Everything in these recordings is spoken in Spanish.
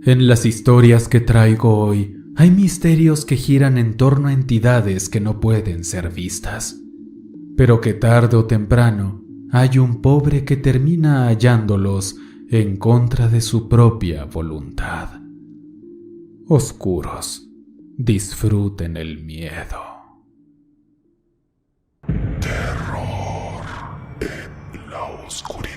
En las historias que traigo hoy, hay misterios que giran en torno a entidades que no pueden ser vistas, pero que tarde o temprano hay un pobre que termina hallándolos en contra de su propia voluntad. Oscuros, disfruten el miedo. Terror en la oscuridad.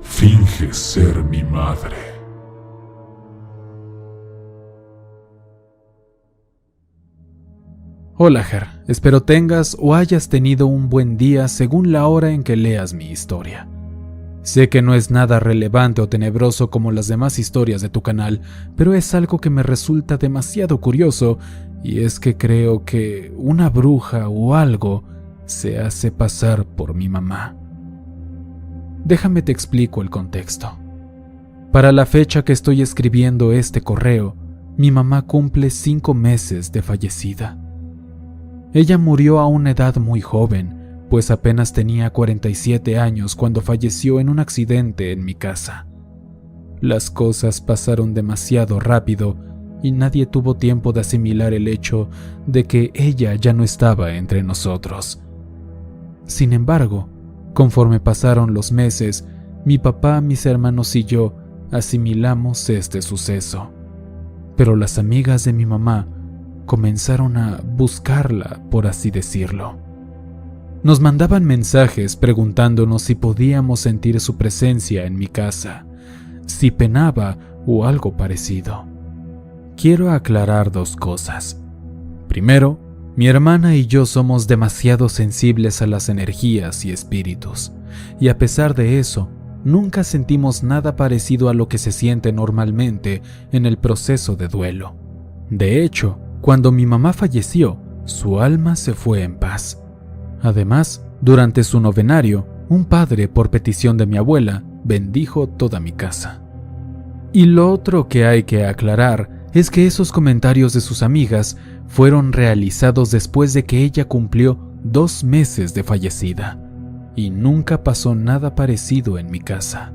Finge ser mi madre. Hola, Ger. Espero tengas o hayas tenido un buen día según la hora en que leas mi historia. Sé que no es nada relevante o tenebroso como las demás historias de tu canal, pero es algo que me resulta demasiado curioso, y es que creo que una bruja o algo se hace pasar por mi mamá. Déjame te explico el contexto. Para la fecha que estoy escribiendo este correo, mi mamá cumple 5 meses de fallecida. Ella murió a una edad muy joven, pues apenas tenía 47 años cuando falleció en un accidente en mi casa. Las cosas pasaron demasiado rápido y nadie tuvo tiempo de asimilar el hecho de que ella ya no estaba entre nosotros. Sin embargo, conforme pasaron los meses, mi papá, mis hermanos y yo asimilamos este suceso. Pero las amigas de mi mamá comenzaron a buscarla, por así decirlo. Nos mandaban mensajes preguntándonos si podíamos sentir su presencia en mi casa, si penaba o algo parecido. Quiero aclarar 2 cosas. Primero, mi hermana y yo somos demasiado sensibles a las energías y espíritus, y a pesar de eso, nunca sentimos nada parecido a lo que se siente normalmente en el proceso de duelo. De hecho, cuando mi mamá falleció, su alma se fue en paz. Además, durante su novenario, un padre, por petición de mi abuela, bendijo toda mi casa. Y lo otro que hay que aclarar es que esos comentarios de sus amigas fueron realizados después de que ella cumplió 2 meses de fallecida, y nunca pasó nada parecido en mi casa.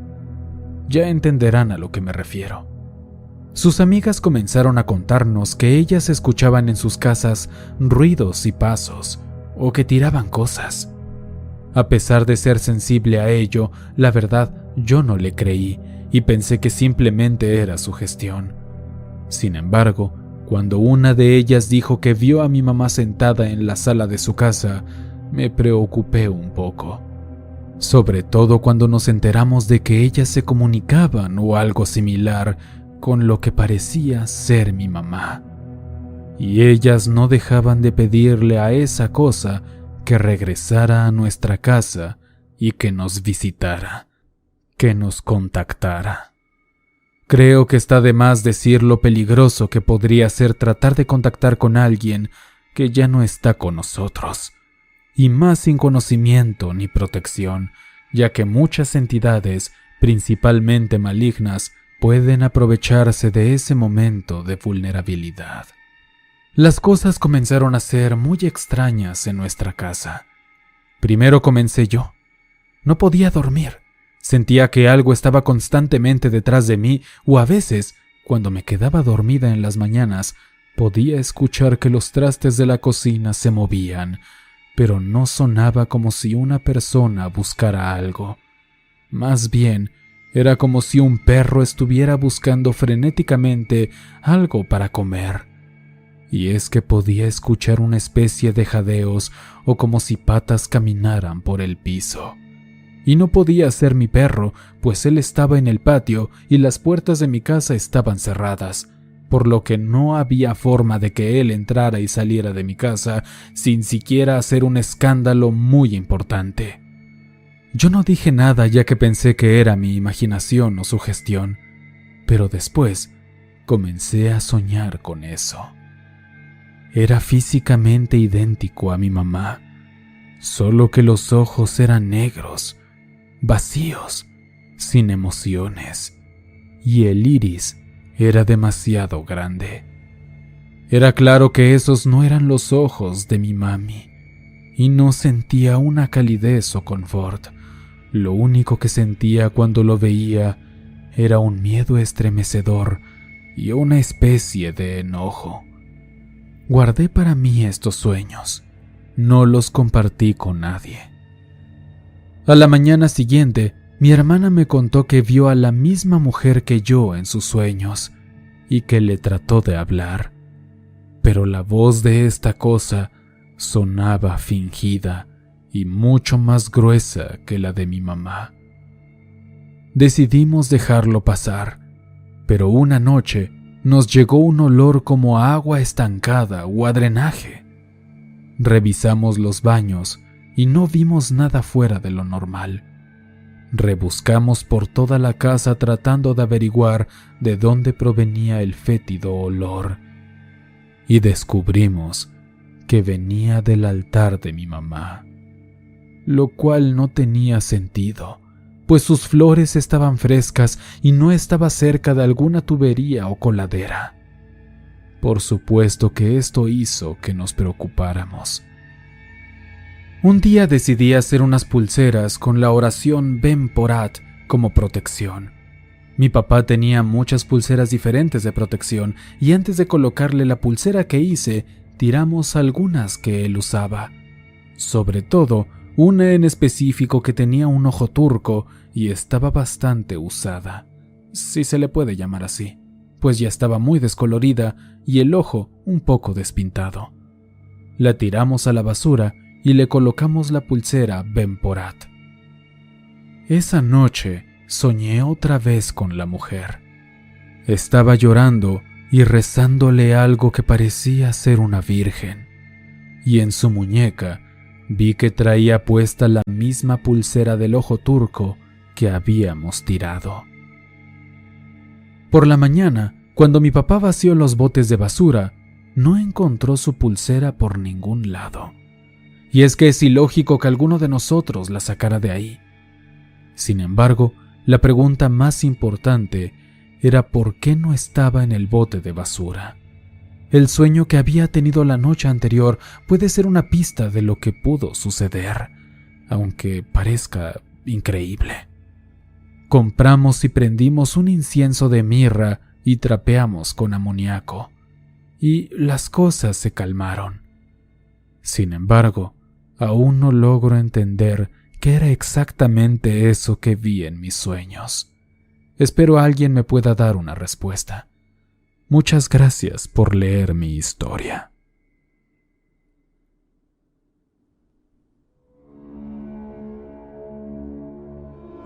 Ya entenderán a lo que me refiero. Sus amigas comenzaron a contarnos que ellas escuchaban en sus casas ruidos y pasos, o que tiraban cosas. A pesar de ser sensible a ello, la verdad yo no le creí y pensé que simplemente era sugestión. Sin embargo, cuando una de ellas dijo que vio a mi mamá sentada en la sala de su casa, me preocupé un poco. Sobre todo cuando nos enteramos de que ellas se comunicaban o algo similar con lo que parecía ser mi mamá. Y ellas no dejaban de pedirle a esa cosa que regresara a nuestra casa y que nos visitara, que nos contactara. Creo que está de más decir lo peligroso que podría ser tratar de contactar con alguien que ya no está con nosotros, y más sin conocimiento ni protección, ya que muchas entidades, principalmente malignas, pueden aprovecharse de ese momento de vulnerabilidad. Las cosas comenzaron a ser muy extrañas en nuestra casa. Primero comencé yo. No podía dormir. Sentía que algo estaba constantemente detrás de mí, o a veces, cuando me quedaba dormida en las mañanas, podía escuchar que los trastes de la cocina se movían, pero no sonaba como si una persona buscara algo. Más bien, era como si un perro estuviera buscando frenéticamente algo para comer. Y es que podía escuchar una especie de jadeos o como si patas caminaran por el piso. Y no podía ser mi perro, pues él estaba en el patio y las puertas de mi casa estaban cerradas, por lo que no había forma de que él entrara y saliera de mi casa sin siquiera hacer un escándalo muy importante. Yo no dije nada ya que pensé que era mi imaginación o sugestión, pero después comencé a soñar con eso. Era físicamente idéntico a mi mamá, solo que los ojos eran negros, vacíos, sin emociones, y el iris era demasiado grande. Era claro que esos no eran los ojos de mi mami, y no sentía una calidez o confort, Lo único que sentía cuando lo veía era un miedo estremecedor y una especie de enojo. Guardé para mí estos sueños. No los compartí con nadie. A la mañana siguiente, mi hermana me contó que vio a la misma mujer que yo en sus sueños y que le trató de hablar. Pero la voz de esta cosa sonaba fingida y mucho más gruesa que la de mi mamá. Decidimos dejarlo pasar, pero una noche nos llegó un olor como a agua estancada o a drenaje. Revisamos los baños y no vimos nada fuera de lo normal. Rebuscamos por toda la casa tratando de averiguar de dónde provenía el fétido olor y descubrimos que venía del altar de mi mamá, lo cual no tenía sentido, pues sus flores estaban frescas y no estaba cerca de alguna tubería o coladera. Por supuesto que esto hizo que nos preocupáramos. Un día decidí hacer unas pulseras con la oración Ben Porat como protección. Mi papá tenía muchas pulseras diferentes de protección y antes de colocarle la pulsera que hice, tiramos algunas que él usaba. Sobre todo, una en específico que tenía un ojo turco y estaba bastante usada, si se le puede llamar así, pues ya estaba muy descolorida y el ojo un poco despintado. La tiramos a la basura y le colocamos la pulsera Ben Porat. Esa noche soñé otra vez con la mujer. Estaba llorando y rezándole algo que parecía ser una virgen, y en su muñeca vi que traía puesta la misma pulsera del ojo turco que habíamos tirado. Por la mañana, cuando mi papá vació los botes de basura, no encontró su pulsera por ningún lado. Y es que es ilógico que alguno de nosotros la sacara de ahí. Sin embargo, la pregunta más importante era por qué no estaba en el bote de basura. El sueño que había tenido la noche anterior puede ser una pista de lo que pudo suceder, aunque parezca increíble. Compramos y prendimos un incienso de mirra y trapeamos con amoníaco, y las cosas se calmaron. Sin embargo, aún no logro entender qué era exactamente eso que vi en mis sueños. Espero alguien me pueda dar una respuesta. Muchas gracias por leer mi historia.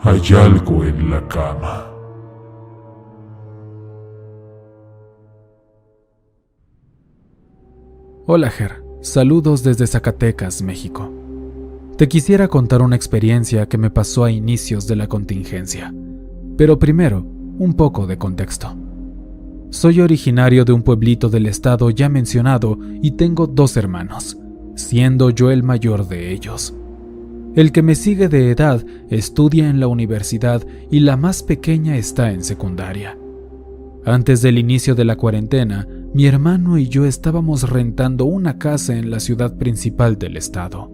Hay algo en la cama. Hola Ger, saludos desde Zacatecas, México. Te quisiera contar una experiencia que me pasó a inicios de la contingencia, pero primero, un poco de contexto. Soy originario de un pueblito del estado ya mencionado y tengo 2 hermanos, siendo yo el mayor de ellos. El que me sigue de edad estudia en la universidad y la más pequeña está en secundaria. Antes del inicio de la cuarentena, mi hermano y yo estábamos rentando una casa en la ciudad principal del estado,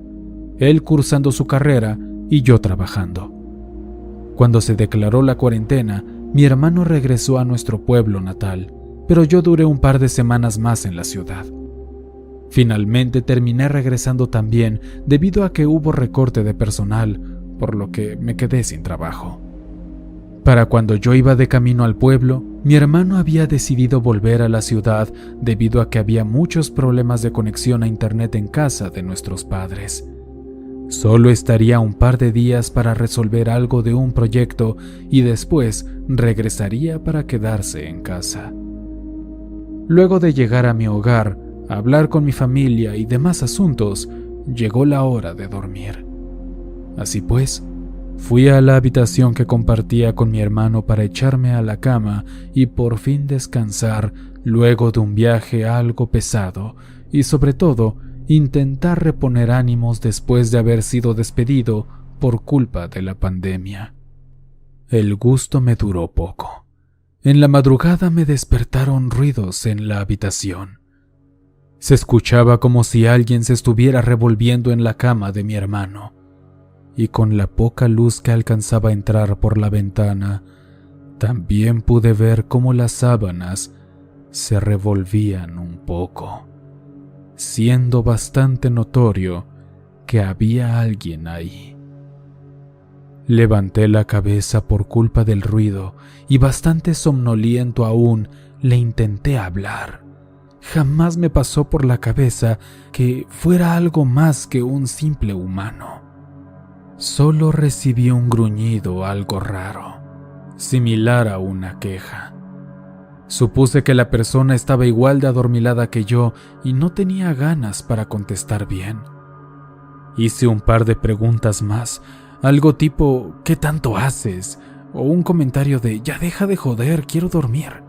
él cursando su carrera y yo trabajando. Cuando se declaró la cuarentena, mi hermano regresó a nuestro pueblo natal, pero yo duré un par de semanas más en la ciudad. Finalmente terminé regresando también debido a que hubo recorte de personal, por lo que me quedé sin trabajo. Para cuando yo iba de camino al pueblo, mi hermano había decidido volver a la ciudad debido a que había muchos problemas de conexión a internet en casa de nuestros padres. Solo estaría un par de días para resolver algo de un proyecto y después regresaría para quedarse en casa. Luego de llegar a mi hogar, hablar con mi familia y demás asuntos, llegó la hora de dormir. Así pues, fui a la habitación que compartía con mi hermano para echarme a la cama y por fin descansar luego de un viaje algo pesado y sobre todo intentar reponer ánimos después de haber sido despedido por culpa de la pandemia. El gusto me duró poco. En la madrugada me despertaron ruidos en la habitación. Se escuchaba como si alguien se estuviera revolviendo en la cama de mi hermano. y con la poca luz que alcanzaba a entrar por la ventana, también pude ver cómo las sábanas se revolvían un poco, siendo bastante notorio que había alguien ahí. Levanté la cabeza por culpa del ruido y bastante somnoliento aún le intenté hablar. Jamás me pasó por la cabeza que fuera algo más que un simple humano. Solo recibí un gruñido algo raro, similar a una queja. Supuse que la persona estaba igual de adormilada que yo y no tenía ganas para contestar bien. Hice un par de preguntas más, algo tipo ¿qué tanto haces? O un comentario de ya deja de joder, quiero dormir.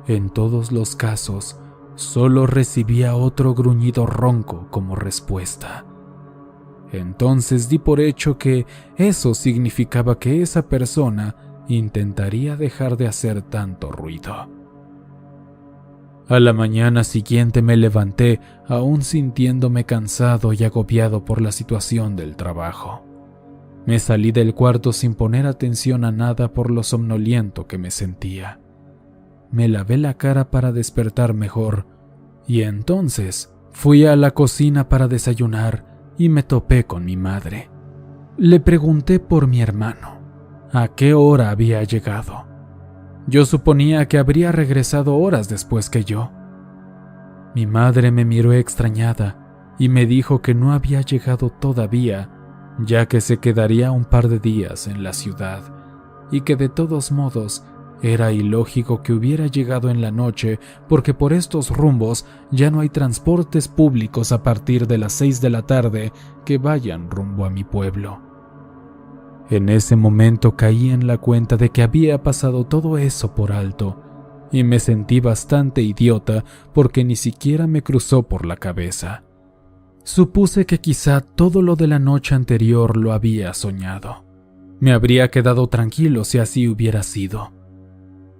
En todos los casos, solo recibía otro gruñido ronco como respuesta. Entonces di por hecho que eso significaba que esa persona intentaría dejar de hacer tanto ruido. A la mañana siguiente me levanté, aún sintiéndome cansado y agobiado por la situación del trabajo. Me salí del cuarto sin poner atención a nada por lo somnoliento que me sentía. Me lavé la cara para despertar mejor y entonces fui a la cocina para desayunar y me topé con mi madre. Le pregunté por mi hermano, a qué hora había llegado. Yo suponía que habría regresado horas después que yo. Mi madre me miró extrañada y me dijo que no había llegado todavía, ya que se quedaría un par de días en la ciudad y que de todos modos era ilógico que hubiera llegado en la noche porque por estos rumbos ya no hay transportes públicos a partir de las 6 de la tarde que vayan rumbo a mi pueblo. En ese momento caí en la cuenta de que había pasado todo eso por alto y me sentí bastante idiota porque ni siquiera me cruzó por la cabeza. Supuse que quizá todo lo de la noche anterior lo había soñado. Me habría quedado tranquilo si así hubiera sido.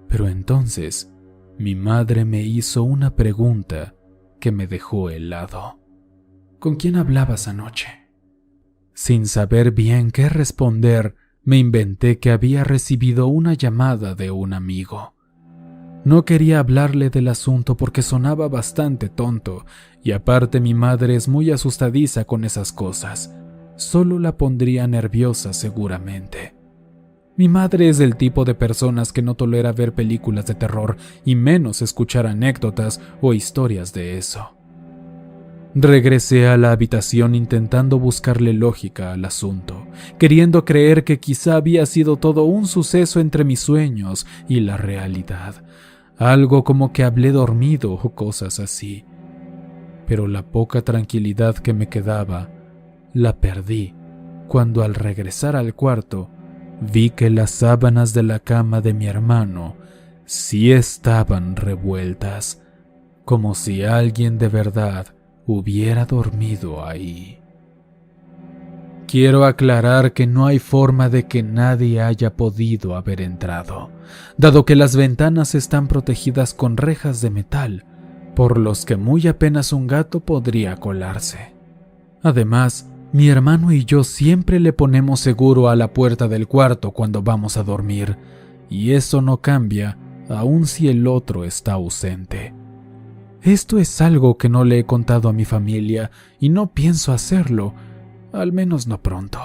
Pero entonces, mi madre me hizo una pregunta que me dejó helado. ¿Con quién hablabas anoche? Sin saber bien qué responder, me inventé que había recibido una llamada de un amigo. No quería hablarle del asunto porque sonaba bastante tonto, y aparte mi madre es muy asustadiza con esas cosas. Solo la pondría nerviosa seguramente. Mi madre es del tipo de personas que no tolera ver películas de terror y menos escuchar anécdotas o historias de eso. Regresé a la habitación intentando buscarle lógica al asunto, queriendo creer que quizá había sido todo un suceso entre mis sueños y la realidad, algo como que hablé dormido o cosas así. Pero la poca tranquilidad que me quedaba, la perdí cuando al regresar al cuarto vi que las sábanas de la cama de mi hermano sí estaban revueltas, como si alguien de verdad hubiera dormido ahí. Quiero aclarar que no hay forma de que nadie haya podido haber entrado, dado que las ventanas están protegidas con rejas de metal, por los que muy apenas un gato podría colarse. Además, mi hermano y yo siempre le ponemos seguro a la puerta del cuarto cuando vamos a dormir, y eso no cambia aun si el otro está ausente. Esto es algo que no le he contado a mi familia y no pienso hacerlo, al menos no pronto.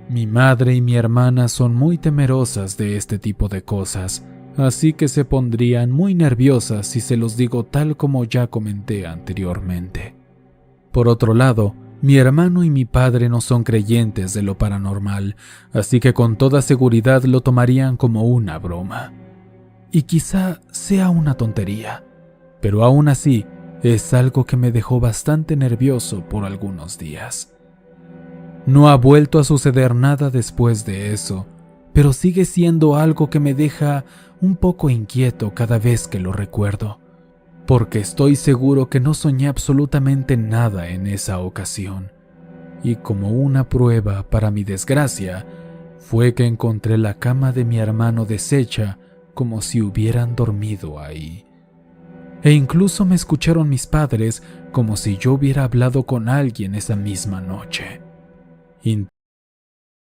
Mi madre y mi hermana son muy temerosas de este tipo de cosas, así que se pondrían muy nerviosas si se los digo tal como ya comenté anteriormente. Por otro lado, mi hermano y mi padre no son creyentes de lo paranormal, así que con toda seguridad lo tomarían como una broma. Y quizá sea una tontería, pero aún así es algo que me dejó bastante nervioso por algunos días. No ha vuelto a suceder nada después de eso, pero sigue siendo algo que me deja un poco inquieto cada vez que lo recuerdo, porque estoy seguro que no soñé absolutamente nada en esa ocasión, y como una prueba para mi desgracia, fue que encontré la cama de mi hermano deshecha como si hubieran dormido ahí. E incluso me escucharon mis padres como si yo hubiera hablado con alguien esa misma noche.